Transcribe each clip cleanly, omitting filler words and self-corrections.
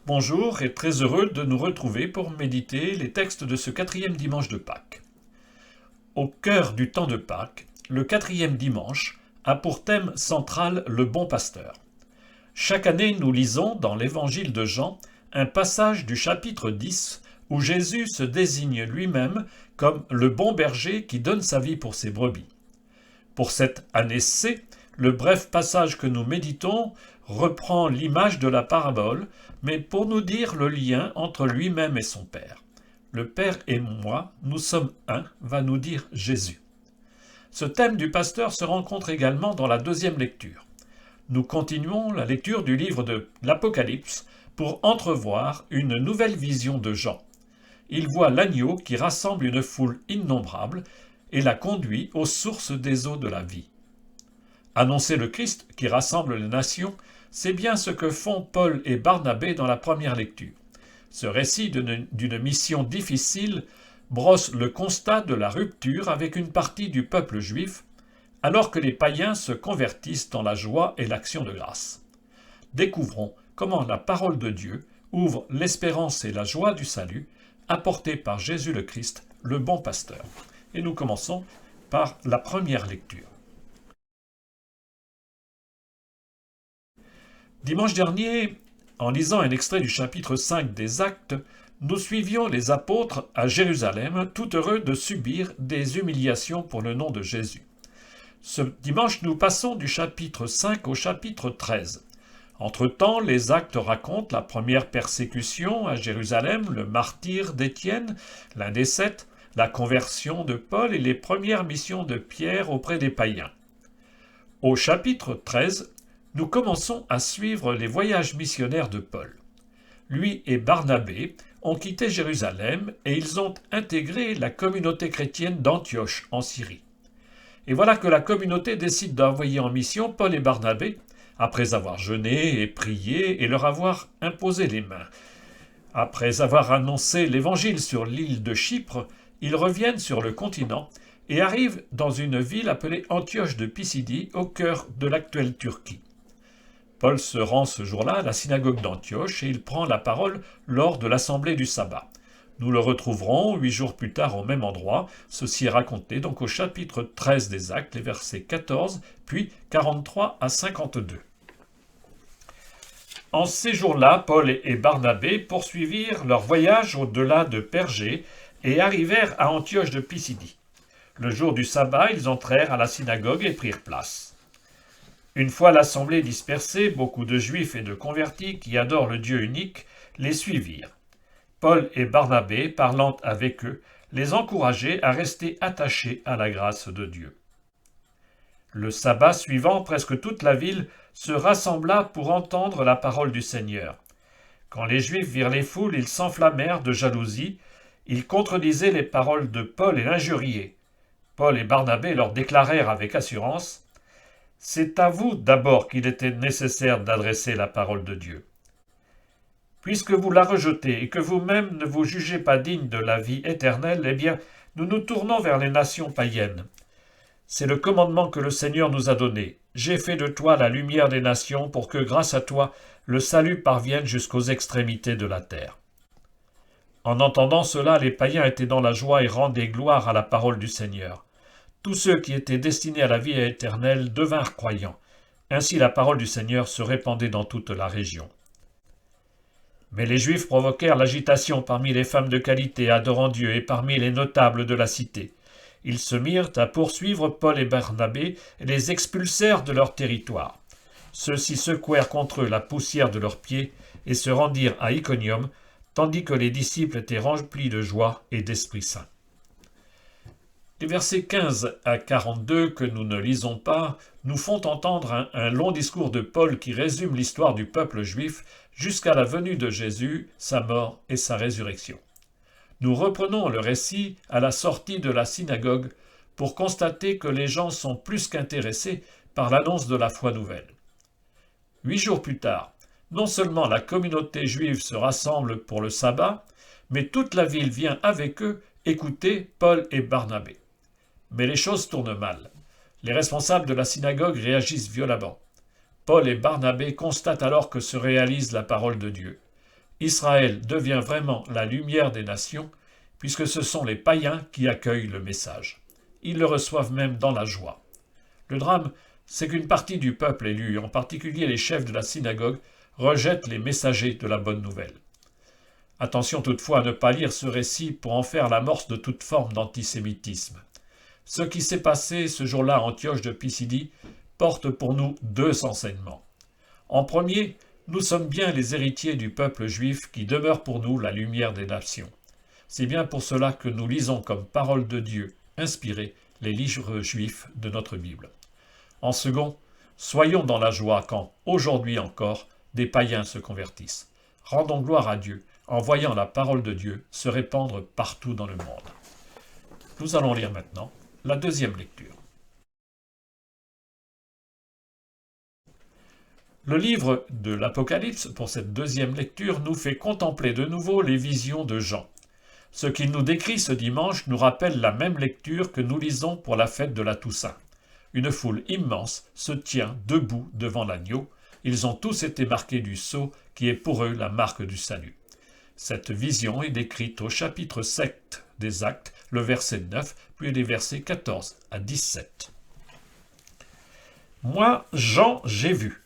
Bonjour et très heureux de nous retrouver pour méditer les textes de ce quatrième dimanche de Pâques. Au cœur du temps de Pâques, le quatrième dimanche a pour thème central le bon pasteur. Chaque année, nous lisons dans l'évangile de Jean un passage du chapitre 10 où Jésus se désigne lui-même comme le bon berger qui donne sa vie pour ses brebis. Pour cette année C, le bref passage que nous méditons reprend l'image de la parabole, mais pour nous dire le lien entre lui-même et son Père. Le Père et moi, nous sommes un, va nous dire Jésus. Ce thème du pasteur se rencontre également dans la deuxième lecture. Nous continuons la lecture du livre de l'Apocalypse pour entrevoir une nouvelle vision de Jean. Il voit l'agneau qui rassemble une foule innombrable et la conduit aux sources des eaux de la vie. Annoncer le Christ qui rassemble les nations, c'est bien ce que font Paul et Barnabé dans la première lecture. Ce récit d'une mission difficile brosse le constat de la rupture avec une partie du peuple juif, alors que les païens se convertissent dans la joie et l'action de grâce. Découvrons comment la parole de Dieu ouvre l'espérance et la joie du salut apportée par Jésus le Christ, le bon pasteur. Et nous commençons par la première lecture. Dimanche dernier, en lisant un extrait du chapitre 5 des Actes, nous suivions les apôtres à Jérusalem, tout heureux de subir des humiliations pour le nom de Jésus. Ce dimanche, nous passons du chapitre 5 au chapitre 13. Entre-temps, les Actes racontent la première persécution à Jérusalem, le martyre d'Étienne, l'un des 7, la conversion de Paul et les premières missions de Pierre auprès des païens. Au chapitre 13, nous commençons à suivre les voyages missionnaires de Paul. Lui et Barnabé ont quitté Jérusalem et ils ont intégré la communauté chrétienne d'Antioche en Syrie. Et voilà que la communauté décide d'envoyer en mission Paul et Barnabé, après avoir jeûné et prié et leur avoir imposé les mains. Après avoir annoncé l'évangile sur l'île de Chypre, ils reviennent sur le continent et arrivent dans une ville appelée Antioche de Pisidie, au cœur de l'actuelle Turquie. Paul se rend ce jour-là à la synagogue d'Antioche et il prend la parole lors de l'assemblée du sabbat. Nous le retrouverons 8 jours plus tard au même endroit. Ceci est raconté donc au chapitre 13 des Actes, les versets 14, puis 43 à 52. En ces jours-là, Paul et Barnabé poursuivirent leur voyage au-delà de Pergé et arrivèrent à Antioche de Pisidie. Le jour du sabbat, ils entrèrent à la synagogue et prirent place. Une fois l'assemblée dispersée, beaucoup de Juifs et de convertis qui adorent le Dieu unique les suivirent. Paul et Barnabé, parlant avec eux, les encourageaient à rester attachés à la grâce de Dieu. Le sabbat suivant, presque toute la ville se rassembla pour entendre la parole du Seigneur. Quand les Juifs virent les foules, ils s'enflammèrent de jalousie. Ils contredisaient les paroles de Paul et l'injuriaient. Paul et Barnabé leur déclarèrent avec assurance: « C'est à vous d'abord qu'il était nécessaire d'adresser la parole de Dieu. Puisque vous la rejetez et que vous-même ne vous jugez pas digne de la vie éternelle, eh bien, nous nous tournons vers les nations païennes. C'est le commandement que le Seigneur nous a donné. J'ai fait de toi la lumière des nations pour que, grâce à toi, le salut parvienne jusqu'aux extrémités de la terre. » En entendant cela, les païens étaient dans la joie et rendaient gloire à la parole du Seigneur. Tous ceux qui étaient destinés à la vie éternelle devinrent croyants. Ainsi la parole du Seigneur se répandait dans toute la région. Mais les Juifs provoquèrent l'agitation parmi les femmes de qualité adorant Dieu et parmi les notables de la cité. Ils se mirent à poursuivre Paul et Barnabé et les expulsèrent de leur territoire. Ceux-ci secouèrent contre eux la poussière de leurs pieds et se rendirent à Iconium, tandis que les disciples étaient remplis de joie et d'Esprit Saint. Les versets 15 à 42, que nous ne lisons pas, nous font entendre un long discours de Paul qui résume l'histoire du peuple juif jusqu'à la venue de Jésus, sa mort et sa résurrection. Nous reprenons le récit à la sortie de la synagogue pour constater que les gens sont plus qu'intéressés par l'annonce de la foi nouvelle. 8 jours plus tard, non seulement la communauté juive se rassemble pour le sabbat, mais toute la ville vient avec eux écouter Paul et Barnabé. Mais les choses tournent mal. Les responsables de la synagogue réagissent violemment. Paul et Barnabé constatent alors que se réalise la parole de Dieu. Israël devient vraiment la lumière des nations, puisque ce sont les païens qui accueillent le message. Ils le reçoivent même dans la joie. Le drame, c'est qu'une partie du peuple élu, en particulier les chefs de la synagogue, rejette les messagers de la bonne nouvelle. Attention toutefois à ne pas lire ce récit pour en faire l'amorce de toute forme d'antisémitisme. Ce qui s'est passé ce jour-là à Antioche de Pisidie porte pour nous deux enseignements. En premier, nous sommes bien les héritiers du peuple juif qui demeure pour nous la lumière des nations. C'est bien pour cela que nous lisons comme parole de Dieu inspirée les livres juifs de notre Bible. En second, soyons dans la joie quand, aujourd'hui encore, des païens se convertissent. Rendons gloire à Dieu en voyant la parole de Dieu se répandre partout dans le monde. Nous allons lire maintenant la deuxième lecture. Le livre de l'Apocalypse, pour cette deuxième lecture, nous fait contempler de nouveau les visions de Jean. Ce qu'il nous décrit ce dimanche nous rappelle la même lecture que nous lisons pour la fête de la Toussaint. Une foule immense se tient debout devant l'agneau. Ils ont tous été marqués du sceau qui est pour eux la marque du salut. Cette vision est décrite au chapitre 7 des Actes, le verset 9, puis les versets 14 à 17. Moi, Jean, j'ai vu.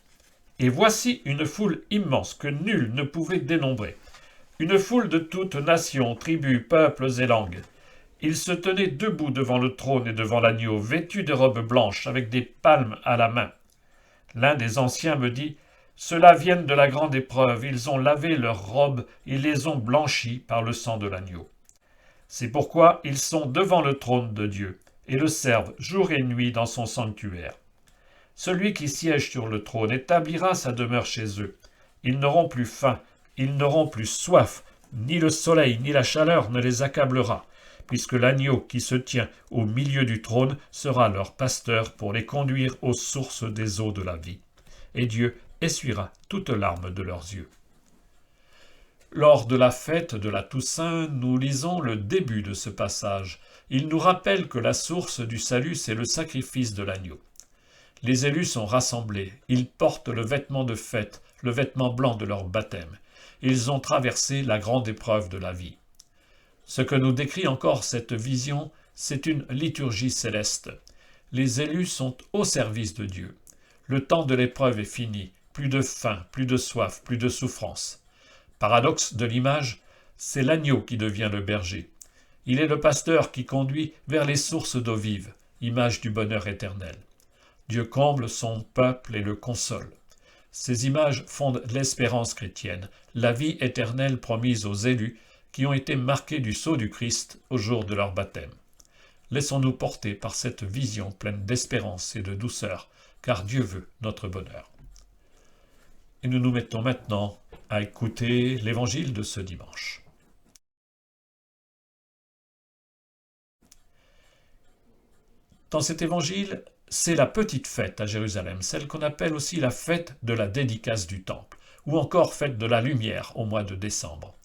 Et voici une foule immense que nul ne pouvait dénombrer. Une foule de toutes nations, tribus, peuples et langues. Ils se tenaient debout devant le trône et devant l'agneau, vêtus de robes blanches, avec des palmes à la main. L'un des anciens me dit « Ceux-là viennent de la grande épreuve, ils ont lavé leurs robes et les ont blanchies par le sang de l'agneau. C'est pourquoi ils sont devant le trône de Dieu et le servent jour et nuit dans son sanctuaire. Celui qui siège sur le trône établira sa demeure chez eux. Ils n'auront plus faim, ils n'auront plus soif, ni le soleil ni la chaleur ne les accablera, puisque l'agneau qui se tient au milieu du trône sera leur pasteur pour les conduire aux sources des eaux de la vie. Et Dieu essuiera toute larme de leurs yeux. Lors de la fête de la Toussaint, nous lisons le début de ce passage. Il nous rappelle que la source du salut, c'est le sacrifice de l'agneau. Les élus sont rassemblés, ils portent le vêtement de fête, le vêtement blanc de leur baptême. Ils ont traversé la grande épreuve de la vie. Ce que nous décrit encore cette vision, c'est une liturgie céleste. Les élus sont au service de Dieu. Le temps de l'épreuve est fini, plus de faim, plus de soif, plus de souffrance. Paradoxe de l'image, c'est l'agneau qui devient le berger. Il est le pasteur qui conduit vers les sources d'eau vive, image du bonheur éternel. Dieu comble son peuple et le console. Ces images fondent l'espérance chrétienne, la vie éternelle promise aux élus qui ont été marqués du sceau du Christ au jour de leur baptême. Laissons-nous porter par cette vision pleine d'espérance et de douceur, car Dieu veut notre bonheur. Et nous nous mettons maintenant à écouter l'évangile de ce dimanche. Dans cet évangile, c'est la petite fête à Jérusalem, celle qu'on appelle aussi la fête de la dédicace du temple, ou encore fête de la lumière au mois de décembre.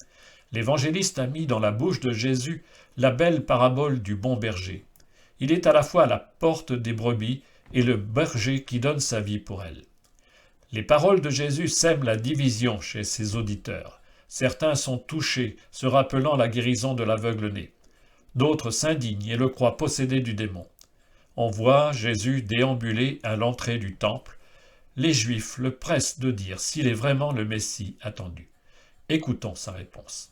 L'évangéliste a mis dans la bouche de Jésus la belle parabole du bon berger. Il est à la fois la porte des brebis et le berger qui donne sa vie pour elles. Les paroles de Jésus sèment la division chez ses auditeurs. Certains sont touchés, se rappelant la guérison de l'aveugle-né. D'autres s'indignent et le croient possédé du démon. On voit Jésus déambuler à l'entrée du temple. Les Juifs le pressent de dire s'il est vraiment le Messie attendu. Écoutons sa réponse.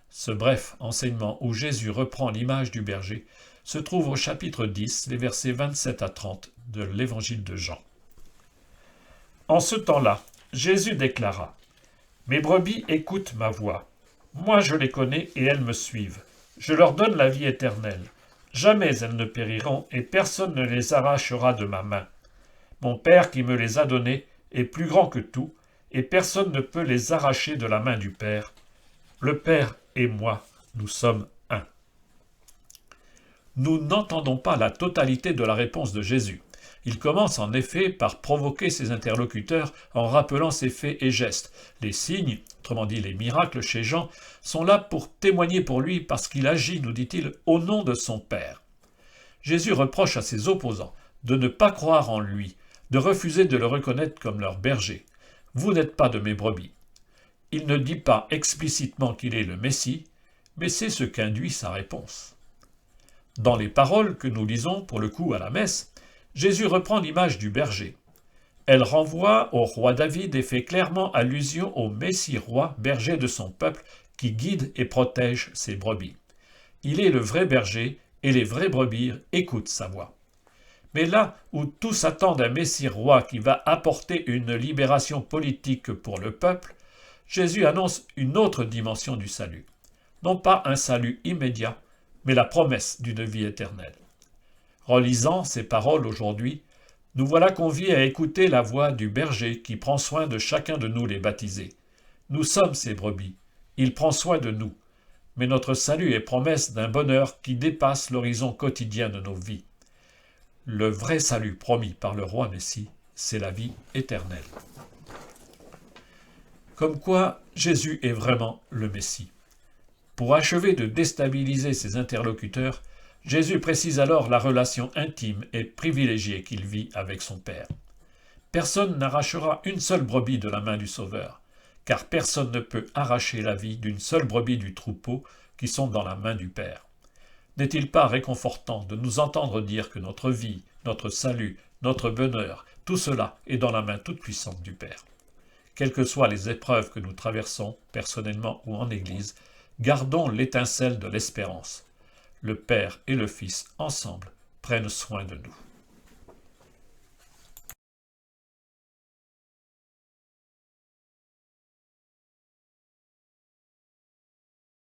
Ce bref enseignement où Jésus reprend l'image du berger se trouve au chapitre 10, les versets 27 à 30 de l'évangile de Jean. En ce temps-là, Jésus déclara « Mes brebis écoutent ma voix. Moi je les connais et elles me suivent. Je leur donne la vie éternelle. Jamais elles ne périront et personne ne les arrachera de ma main. Mon Père qui me les a donnés est plus grand que tout, et personne ne peut les arracher de la main du Père. Le Père et moi, nous sommes un. » Nous n'entendons pas la totalité de la réponse de Jésus. Il commence en effet par provoquer ses interlocuteurs en rappelant ses faits et gestes. Les signes, autrement dit les miracles chez Jean, sont là pour témoigner pour lui parce qu'il agit, nous dit-il, au nom de son Père. Jésus reproche à ses opposants de ne pas croire en lui, de refuser de le reconnaître comme leur berger. « Vous n'êtes pas de mes brebis. » Il ne dit pas explicitement qu'il est le Messie, mais c'est ce qu'induit sa réponse. Dans les paroles que nous lisons pour le coup à la messe, Jésus reprend l'image du berger. Elle renvoie au roi David et fait clairement allusion au Messie roi, berger de son peuple, qui guide et protège ses brebis. Il est le vrai berger et les vraies brebis écoutent sa voix. Mais là où tous attendent un Messie roi qui va apporter une libération politique pour le peuple, Jésus annonce une autre dimension du salut. Non pas un salut immédiat, mais la promesse d'une vie éternelle. Relisant ces paroles aujourd'hui, nous voilà conviés à écouter la voix du berger qui prend soin de chacun de nous les baptisés. Nous sommes ses brebis. Il prend soin de nous. Mais notre salut est promesse d'un bonheur qui dépasse l'horizon quotidien de nos vies. Le vrai salut promis par le roi Messie, c'est la vie éternelle. Comme quoi, Jésus est vraiment le Messie. Pour achever de déstabiliser ses interlocuteurs, Jésus précise alors la relation intime et privilégiée qu'il vit avec son Père. Personne n'arrachera une seule brebis de la main du Sauveur, car personne ne peut arracher la vie d'une seule brebis du troupeau qui sont dans la main du Père. N'est-il pas réconfortant de nous entendre dire que notre vie, notre salut, notre bonheur, tout cela est dans la main toute puissante du Père? Quelles que soient les épreuves que nous traversons, personnellement ou en Église, gardons l'étincelle de l'espérance. Le Père et le Fils, ensemble, prennent soin de nous.